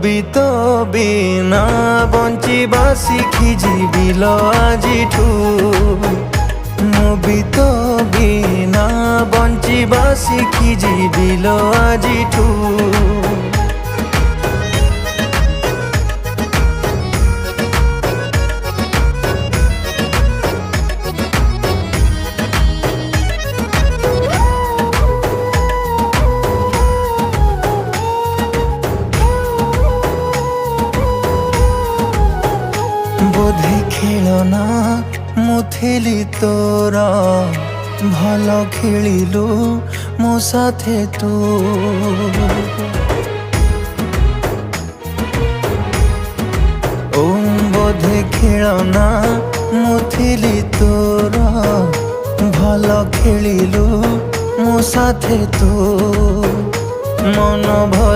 ବି ତ ବିନା ବଞ୍ଚିବା ଶିଖିଯିବି ଲୋ ଆଜିଠୁ। ମୁଁ ବି ତ ବିନା ବଞ୍ଚିବା ଶିଖିଯିବି ଲୋ ଆଜିଠୁ। बोधे खेलना मुथिली तोर भल खेलिलु मो साथे तू। ओ बोधे खेलना मुथिली तोर भल खेलिलु मो साथे तू। मन